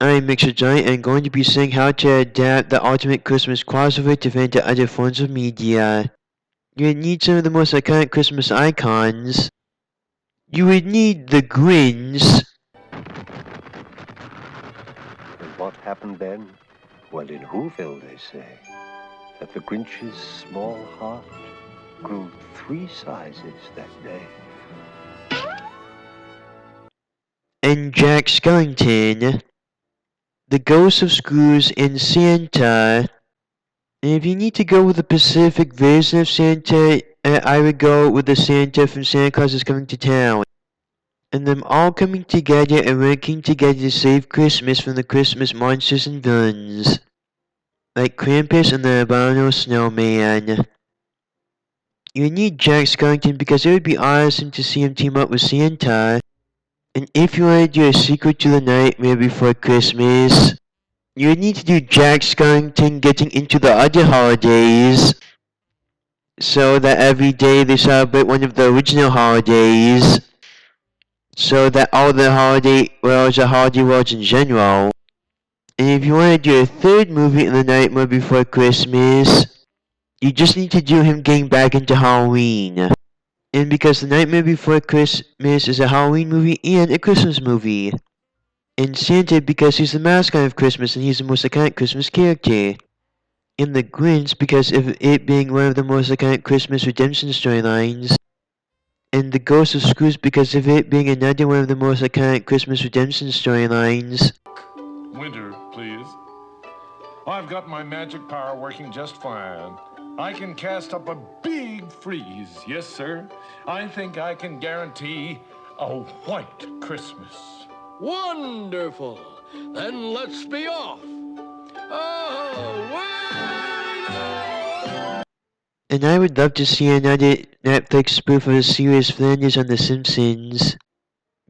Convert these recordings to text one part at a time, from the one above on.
I'm Mixer Giant and going to be saying how to adapt the Ultimate Christmas crossover to fit into other forms of media. You would need some of the most iconic Christmas icons. You would need the Grins. And what happened then? Well, in Whoville, they say that the Grinch's small heart grew 3 sizes that day. And Jack Skellington. The Ghost of Scrooge and Santa. And if you need to go with the Pacific version of Santa, I would go with the Santa from Santa Claus is Coming to Town. And them all coming together and working together to save Christmas from the Christmas monsters and villains. Like Krampus and the Albino Snowman. You need Jack Skellington because it would be awesome to see him team up with Santa. And if you want to do a sequel to The Nightmare Before Christmas, you would need to do Jack Skellington getting into the other holidays, so that every day they celebrate one of the original holidays, so that all the holiday worlds are holiday worlds in general. And if you want to do a third movie in The Nightmare Before Christmas, you just need to do him getting back into Halloween. And because The Nightmare Before Christmas is a Halloween movie and a Christmas movie. And Santa because he's the mascot of Christmas and he's the most iconic Christmas character. And the Grinch because of it being one of the most iconic Christmas redemption storylines. And the Ghost of Scrooge because of it being another one of the most iconic Christmas redemption storylines. Winter, please. I've got my magic power working just fine. I can cast up a big freeze. Yes, sir. I think I can guarantee a white Christmas. Wonderful! Then let's be off! Oh, And I would love to see another Netflix spoof of a series Flanders on The Simpsons.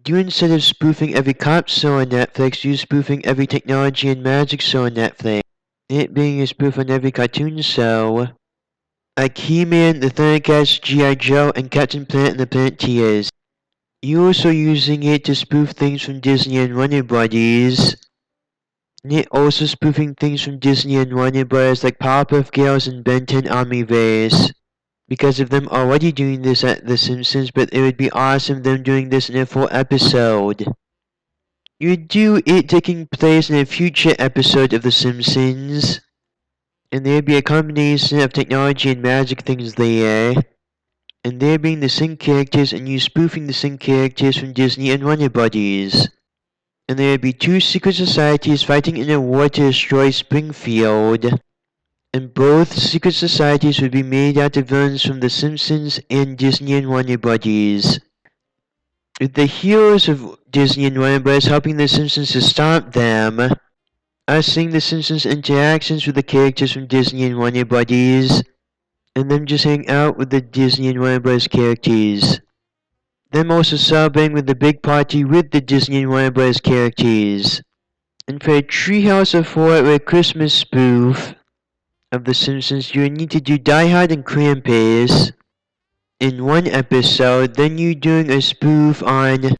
Do instead of spoofing every cop show on Netflix, do spoofing every technology and magic show on Netflix. It being a spoof on every cartoon show. Like He-Man, the Thundercats, G.I. Joe, and Captain Planet and the Planeteers. You're also using it to spoof things from Disney and Warner Brothers. And it also spoofing things from Disney and Warner Brothers like Powerpuff Girls and Ben 10 Omniverse. Because of them already doing this at The Simpsons, but it would be awesome them doing this in a full episode. You'd do it taking place in a future episode of The Simpsons. And there'd be a combination of technology and magic things there. And there being the same characters and you spoofing the same characters from Disney and Warner Brothers. And there would be 2 secret societies fighting in a war to destroy Springfield. And both secret societies would be made out of villains from The Simpsons and Disney and Warner Brothers. With the heroes of Disney and Warner Brothers helping The Simpsons to stop them. Us seeing The Simpsons' interactions with the characters from Disney and Warner Brothers. And them just hang out with the Disney and Warner Bros. Characters. Them also celebrating with the big party with the Disney and Warner Bros. Characters. And for a Treehouse of Horror or a Christmas spoof of The Simpsons, you need to do Die Hard and Krampus in one episode, then you doing a spoof on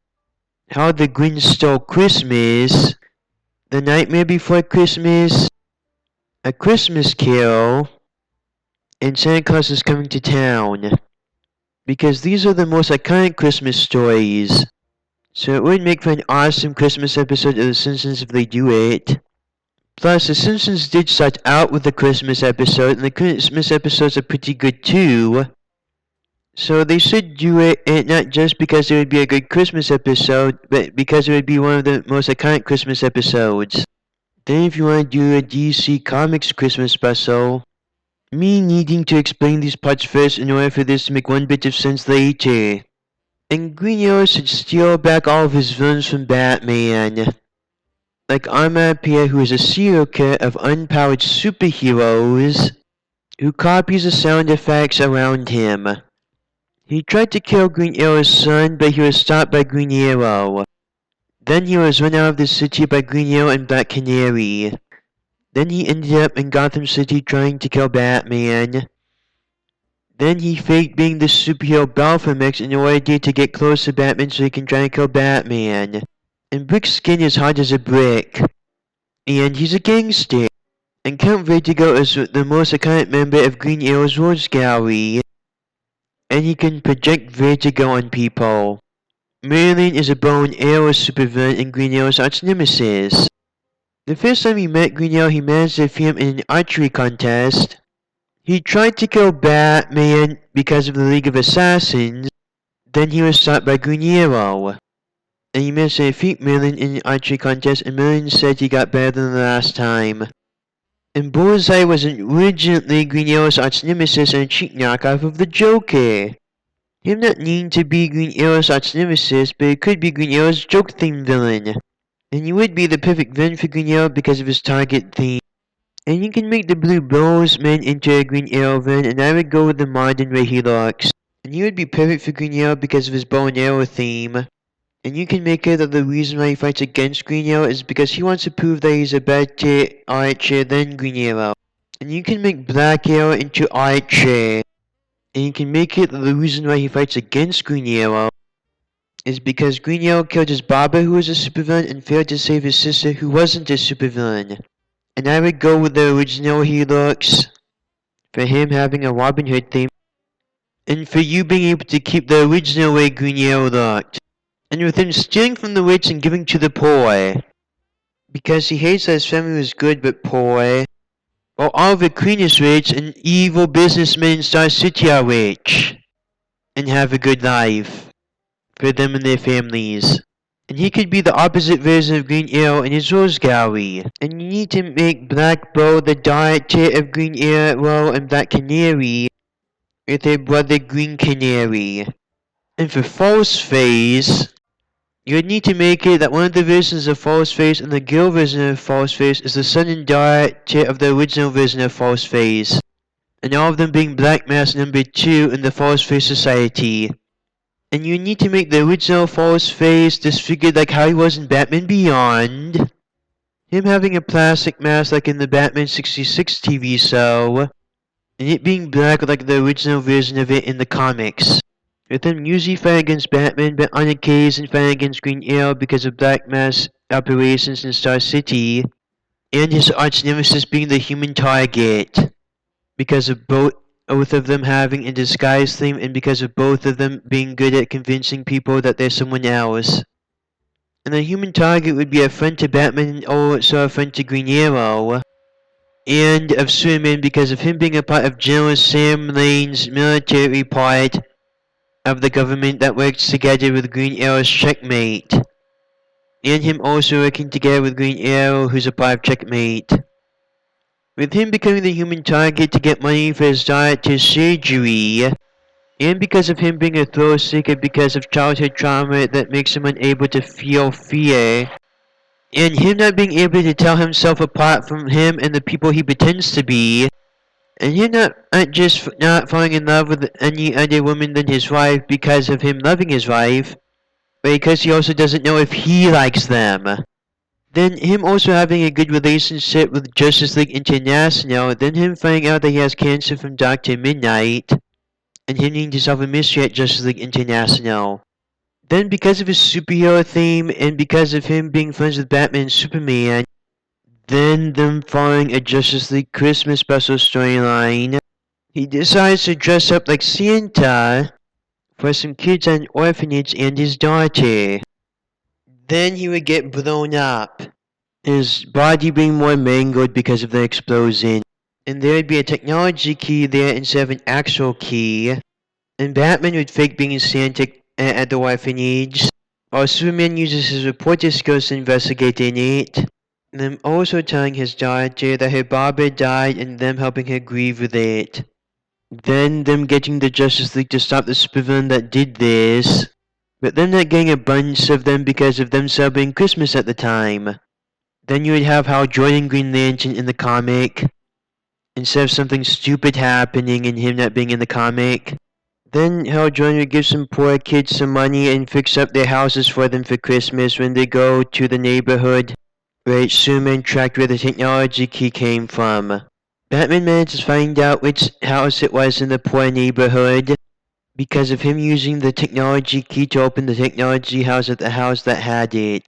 How the Grinch Stole Christmas, The Nightmare Before Christmas, A Christmas Carol, and Santa Claus is Coming to Town. Because these are the most iconic Christmas stories. So it would make for an awesome Christmas episode of The Simpsons if they do it. Plus, The Simpsons did start out with the Christmas episode, and the Christmas episodes are pretty good too. So they should do it, and not just because it would be a good Christmas episode, but because it would be one of the most iconic Christmas episodes. Then if you want to do a DC Comics Christmas special, me needing to explain these parts first in order for this to make one bit of sense later. And Green Arrow should steal back all of his villains from Batman. Like Armapia, who is a serial killer of unpowered superheroes, who copies the sound effects around him. He tried to kill Green Arrow's son, but he was stopped by Green Arrow. Then he was run out of the city by Green Arrow and Black Canary. Then he ended up in Gotham City trying to kill Batman. Then he faked being the superhero Baphomet in order to get close to Batman so he can try and kill Batman. And Brick's skin is hard as a brick. and he's a gangster. And Count Vertigo is the most iconic member of Green Arrow's Rogues Gallery, and he can project vertigo on people. Merlin is a bow and arrow supervillain and Green Arrow's arch nemesis. The first time he met Green Arrow, he managed to defeat him in an archery contest. He tried to kill Batman because of the League of Assassins, then he was stopped by Green Arrow. And he managed to defeat Merlin in an archery contest, and Merlin said he got better than the last time. And Bullseye was originally Green Arrow's arch nemesis and a cheap knockoff of the Joker. Him not needing to be Green Arrow's arch nemesis, but it could be Green Arrow's joke-themed villain. And he would be the perfect villain for Green Arrow because of his target theme. And you can make the Blue Bonesman into a Green Arrow villain, and I would go with the modern way he looks. And he would be perfect for Green Arrow because of his bow and arrow theme. And you can make it that the reason why he fights against Green Arrow is because he wants to prove that he's a better archer than Green Arrow. And you can make Black Arrow into Archer. And you can make it that the reason why he fights against Green Arrow is because Green Arrow killed his barber who was a supervillain and failed to save his sister who wasn't a supervillain. And I would go with the original he looks, for him having a Robin Hood theme, and for you being able to keep the original way Green Arrow looked. And with him stealing from the rich and giving to the poor. Because he hates that his family was good but poor. While all the Queen is rich and evil businessmen in Star City are rich. And have a good life. For them and their families. And he could be the opposite version of Green Arrow in his Rose Gallery. And you need to make Black Bow the daughter of Green Arrow and Black Canary. With her brother Green Canary. And for False Face, you would need to make it that one of the versions of False Face and the girl version of False Face is the son and daughter of the original version of False Face. And all of them being Black Mask number 2 in the False Face Society. And you need to make the original False Face disfigured like how he was in Batman Beyond. Him having a plastic mask like in the Batman 66 TV show. And it being black like the original version of it in the comics. With him usually fighting against Batman, but on occasion fighting against Green Arrow because of Black Mask operations in Star City, and his arch nemesis being the Human Target, because of both of them having a disguise theme, and because of both of them being good at convincing people that they're someone else. And the Human Target would be a friend to Batman and also a friend to Green Arrow, and of Superman because of him being a part of General Sam Lane's military part of the government that works together with Green Arrow's Checkmate. And him also working together with Green Arrow, who's a part of Checkmate. With him becoming the Human Target to get money for his daughter's surgery. And because of him being a thrill seeker because of childhood trauma that makes him unable to feel fear. And him not being able to tell himself apart from him and the people he pretends to be. And him not just not falling in love with any other woman than his wife because of him loving his wife, but because he also doesn't know if he likes them. Then him also having a good relationship with Justice League International, then him finding out that he has cancer from Dr. Midnight, and him needing to solve a mystery at Justice League International. Then because of his superhero theme, and because of him being friends with Batman and Superman, then them following a Justice League Christmas special storyline, he decides to dress up like Santa for some kids at an orphanage and his daughter. Then he would get blown up, his body being more mangled because of the explosion. And there would be a technology key there instead of an actual key. And Batman would fake being Santa at the orphanage, while Superman uses his reporter skills to investigate in it. Them also telling his daughter that her barber died and them helping her grieve with it. Then them getting the Justice League to stop the supervillain that did this, but them not getting a bunch of them because of them celebrating Christmas at the time. Then you would have Hal Jordan Green Lantern in the comic, instead of something stupid happening and him not being in the comic. Then Hal Jordan would give some poor kids some money and fix up their houses for them for Christmas when they go to the neighborhood where Superman tracked where the technology key came from. Batman managed to find out which house it was in the poor neighborhood because of him using the technology key to open the technology house at the house that had it.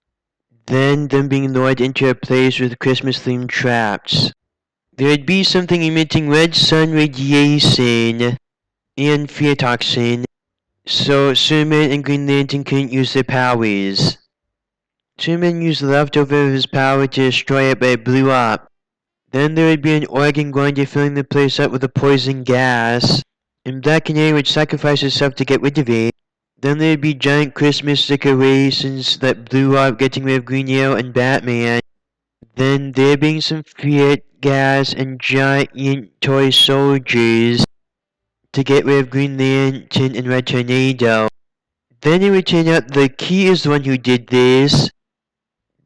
then them being lured into a place with Christmas-themed traps. There would be something emitting red sun radiation and fear toxin, so Superman and Green Lantern couldn't use their powers. Superman used the leftover of his power to destroy it, but it blew up. Then there would be an organ grinder filling the place up with a poison gas, and Black Canary would sacrifice herself to get rid of it. Then there would be giant Christmas decorations that blew up, getting rid of Green Arrow and Batman. Then there being some fear gas and giant toy soldiers to get rid of Green Lantern and Red Tornado. Then it would turn out the Key is the one who did this.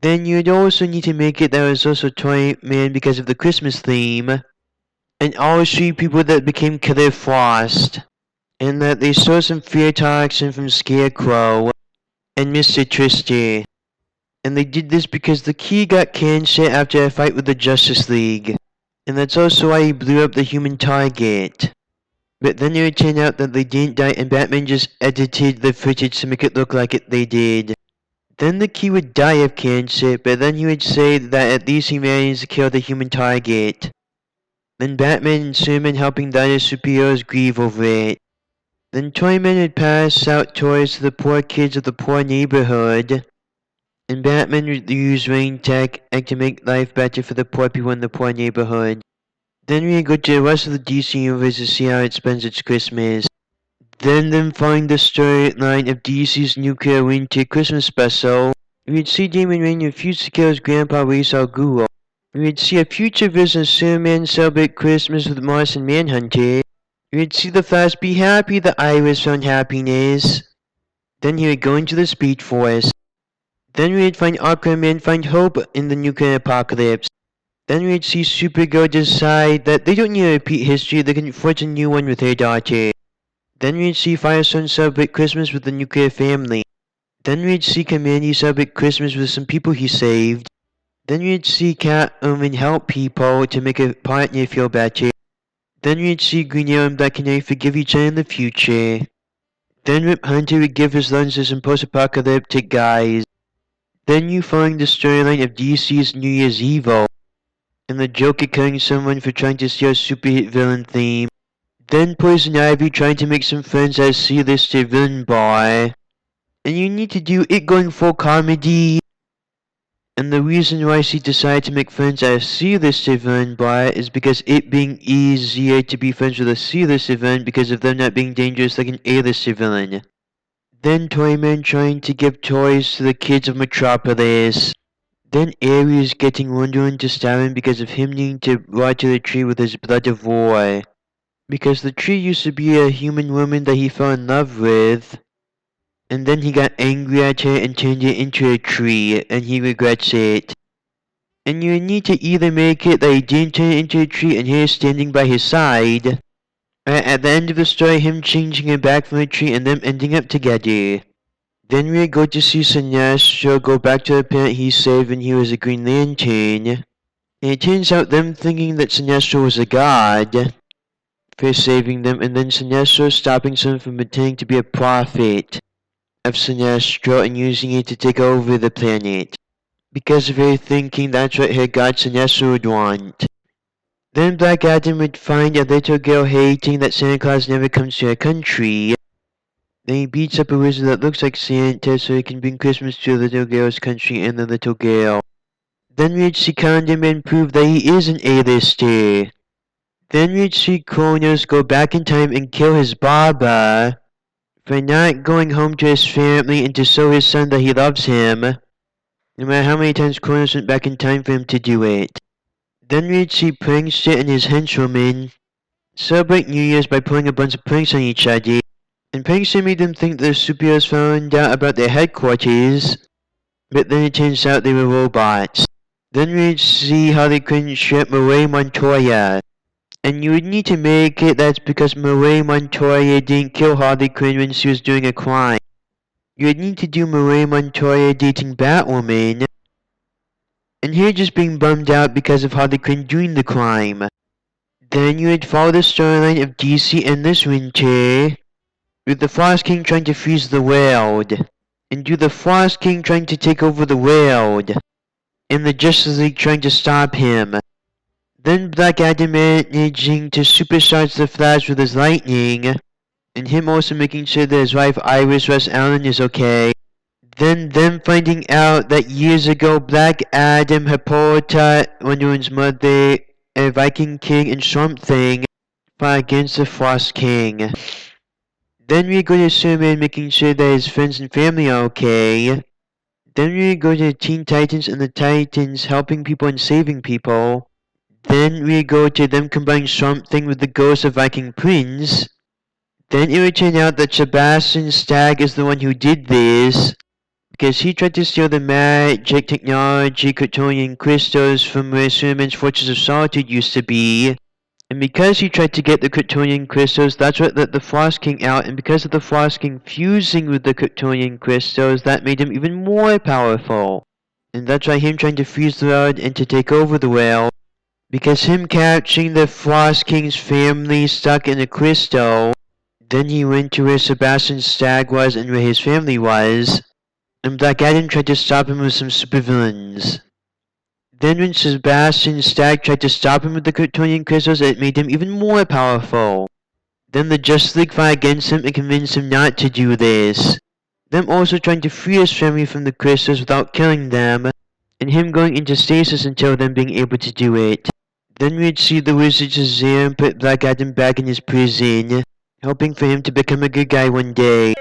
Then you'd also need to make it that was also Toy Man because of the Christmas theme. And all 3 people that became Killer Frost. And that they stole some fear toxin from Scarecrow and Mr. Twister. And they did this because the Key got cancer after a fight with the Justice League. And that's also why he blew up the human target. But then it would turn out that they didn't die and Batman just edited the footage to make it look like they did. Then the Key would die of cancer, but then he would say that at least he managed to kill the human target. Then Batman and Superman helping the other superheroes grieve over it. Then Toyman would pass out toys to the poor kids of the poor neighborhood. And Batman would use rain tech to make life better for the poor people in the poor neighborhood. Then we go to the rest of the DC universe to see how it spends its Christmas. Then them find the storyline of DC's Nuclear Winter Christmas special. We would see Damon Wayne refuse to kill his grandpa Ra's al Ghul. We would see a future version of Superman celebrate Christmas with Martian Manhunter. We would see the Flash be happy that Iris found happiness. Then he would go into the Speed Force. Then we would find Aquaman find hope in the nuclear apocalypse. Then we'd see Supergirl decide that they don't need to repeat history, they can forge a new one with her daughter. Then we'd see Firestone celebrate Christmas with the nuclear family. Then we'd see Kamandi celebrate Christmas with some people he saved. Then we'd see Catwoman help people to make a partner feel better. Then we'd see Green Arrow and Black Canary forgive each other in the future. Then Rip Hunter would give his lunch to some post-apocalyptic guys. Then you find the storyline of DC's New Year's Evil. And the Joker killing someone for trying to steal a supervillain theme. Then Poison Ivy trying to make some friends at a C-lister villain bar. And you need to do it going full comedy. And the reason why she decided to make friends at a C-lister villain bar is because it being easier to be friends with a C-lister villain because of them not being dangerous like an A-lister villain. Then Toyman trying to give toys to the kids of Metropolis. Then Ares getting Wonder Woman to stab him because of him needing to water the tree with his blood of war. Because the tree used to be a human woman that he fell in love with. And then he got angry at her and turned it into a tree, and he regrets it. And you need to either make it that he didn't turn it into a tree and her standing by his side, or at the end of the story him changing it back from a tree and them ending up together. Then we go to see Sinestro go back to the planet he saved when he was a Green Lantern. And it turns out them thinking that Sinestro was a god for saving them, and then Sinestro stopping someone from pretending to be a prophet of Sinestro and using it to take over the planet. Because of her thinking that's what her god Sinestro would want. Then Black Adam would find a little girl hating that Santa Claus never comes to her country. Then he beats up a wizard that looks like Santa so he can bring Christmas to the little girl's country and the little girl. Then we'd see Condiment prove that he is an A-lister. Then we'd see Kronos go back in time and kill his Baba for not going home to his family and to show his son that he loves him, no matter how many times Kronos went back in time for him to do it. Then we'd see Prankster and his henchwoman celebrate New Year's by pulling a bunch of pranks on each other. And Prankster made them think the superheroes found out about their headquarters, but then it turns out they were robots. Then we'd see how they couldn't ship Marie Montoya. And you would need to make it that's because Marie Montoya didn't kill Harley Quinn when she was doing a crime. You would need to do Marie Montoya dating Batwoman, and her just being bummed out because of Harley Quinn doing the crime. Then you would follow the storyline of DC and this winter, with the Frost King trying to freeze the world. and you the Frost King trying to take over the world, and the Justice League trying to stop him. Then Black Adam managing to supercharge the Flash with his lightning, and him also making sure that his wife Iris West Allen is okay. Then them finding out that years ago Black Adam, Hippolyta, Wonder Woman's mother, a Viking King, and Swamp Thing fought against the Frost King. Then we go to Superman making sure that his friends and family are okay. Then we go to the Teen Titans and the Titans helping people and saving people. Then we go to them combining Swamp Thing with the ghost of Viking Prince. Then it would turn out that Sebastian Stagg is the one who did this, because he tried to steal the magic technology Kryptonian crystals from where Superman's Fortress of Solitude used to be. And because he tried to get the Kryptonian crystals, that's what let the Frost King out, and because of the Frost King fusing with the Kryptonian crystals, that made him even more powerful. And that's why him trying to fuse the world and to take over the world, because him capturing the Frost King's family stuck in a crystal, then he went to where Sebastian Stagg was and where his family was, and Black Adam tried to stop him with some supervillains. Then when Sebastian Stagg tried to stop him with the Kryptonian crystals, it made him even more powerful. Then the Justice League fought against him and convinced him not to do this. Them also trying to free his family from the crystals without killing them, and him going into stasis until them being able to do it. Then we'd see the Wizard Shazam put Black Adam back in his prison, hoping for him to become a good guy one day.